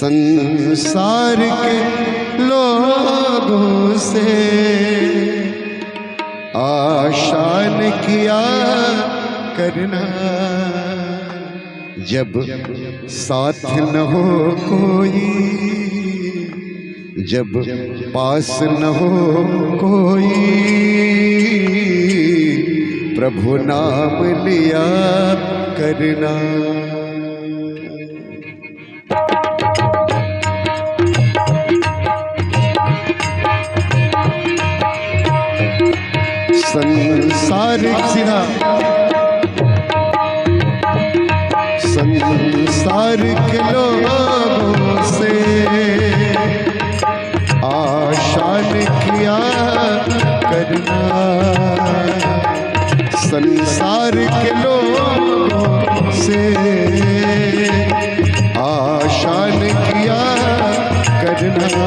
संसार के लोगों से आशान किया करना, जब साथ न हो कोई, जब पास न हो कोई, प्रभु नाम लिया करना। संसार सिरा संसार के लोगों से आशान किया करना, संसार के लोगों से आशान किया करना,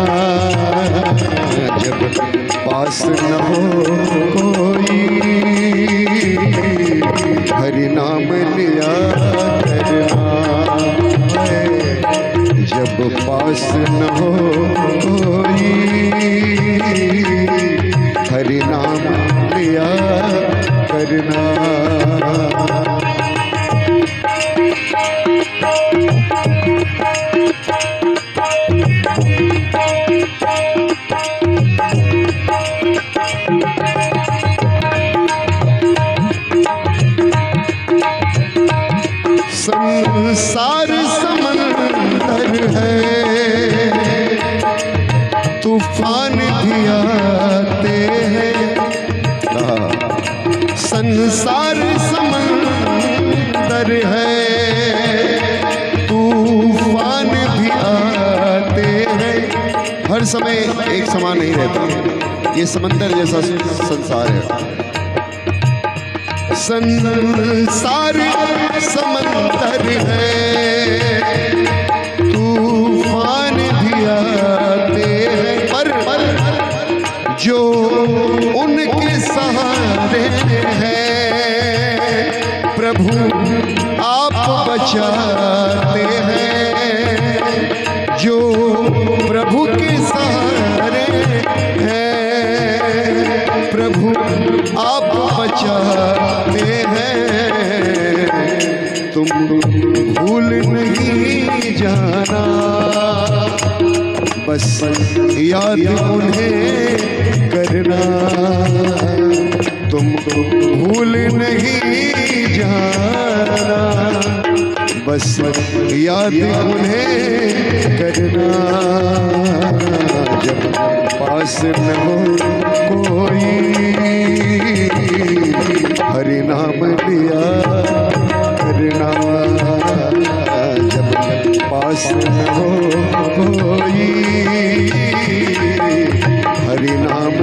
जब पास न हो कोई, हरि नाम लिया करना, जब पास न हो कोई, हरि नाम लिया करना। संसार समंदर है, तूफान भी आते हैं, संसार समंदर है, तूफान भी आते हैं, हर समय एक समान नहीं रहता, ये समंदर जैसा संसार है। संसार समंदर है, तूफान भी आते हैं, पर जो उनके सहारे हैं, प्रभु आप बचाते हैं, जो प्रभु के सहारे हैं, प्रभु आप बचाते हैं, तुम भूल नहीं जाना, बस याद उन्हें करना, तुम भूल नहीं जाना, बस याद उन्हें करना, जब पास न हो कोई, हरि नाम लिया करना, जब पास न हो कोई, हरि नाम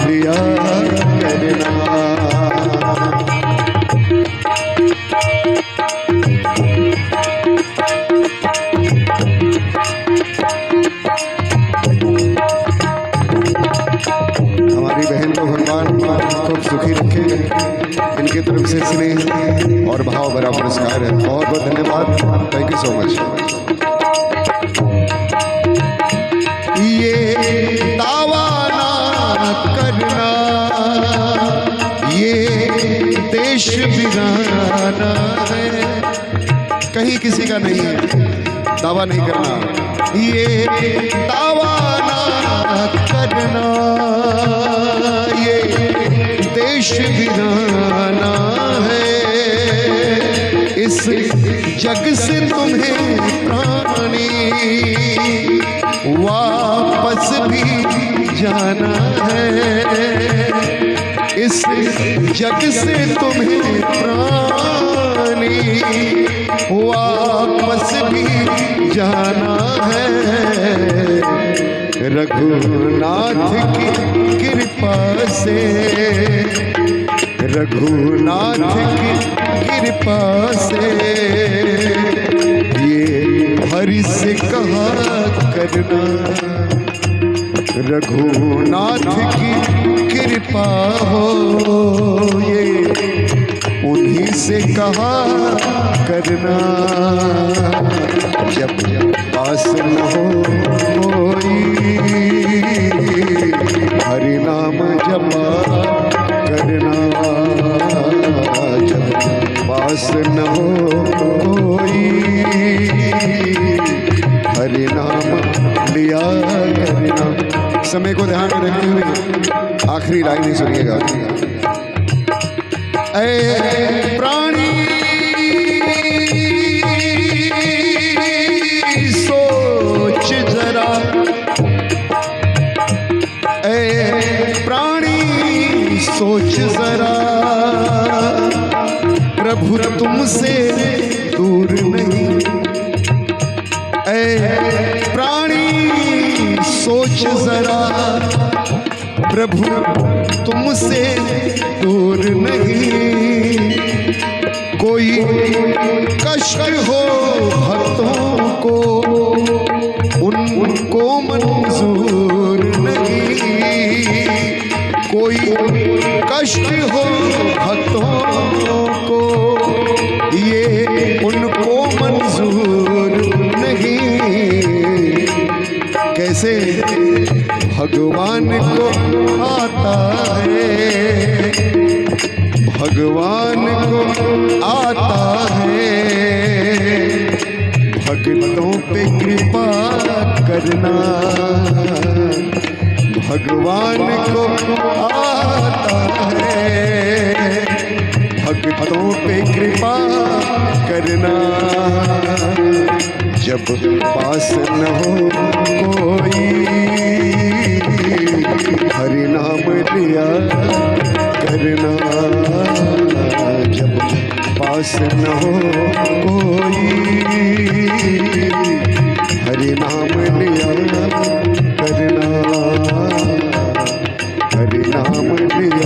लिया करना। हमारी बहन को भगवान खूब सुखी रखे, इनकी तरफ से स्नेह और भाव भरा पुरस्कार है। बहुत बहुत धन्यवाद, थैंक यू सो मच। ये दावा ना करना, ये देश वीराना है, कहीं किसी का नहीं है, दावा नहीं करना, ये दावा ना करना, ये देश वीराना है, इस जग से तुम्हें प्राणी वापस भी जाना है, इस जग से तुम्हें प्राणी वापस भी जाना है, रघुनाथ की कृपा से, रघुनाथ की कृपा से, ये हरि से कहा करना, रघुनाथ की कृपा हो, ये उन्हीं से कहा करना, जब पास न हो कोई हरि नाम जपा करना, जब पास न हो कोई हरि नाम लिया करना। समय को ध्यान में रखते हुए आखिरी लाइन ही सुनिएगा। ऐ प्राणी सोच जरा, ऐ प्राणी सोच जरा, प्रभु तुमसे दूर नहीं। ऐ प्राणी सोच जरा, प्रभु तुमसे दूर नहीं। कोई कष्ट हो भक्तों को उनको मंजूर नहीं। कोई कष्ट हो भक्तों को ये उनको मंजूर नहीं। कैसे भगवान को आता है, भगवान को आता है, भक्तों पे कृपा करना। भगवान को आता है, भक्तों पे कृपा करना, जब पास न हो कोई हरि नाम लिया करना, जब पास न हो कोई हरि नाम लिया करना, हरि नाम लिया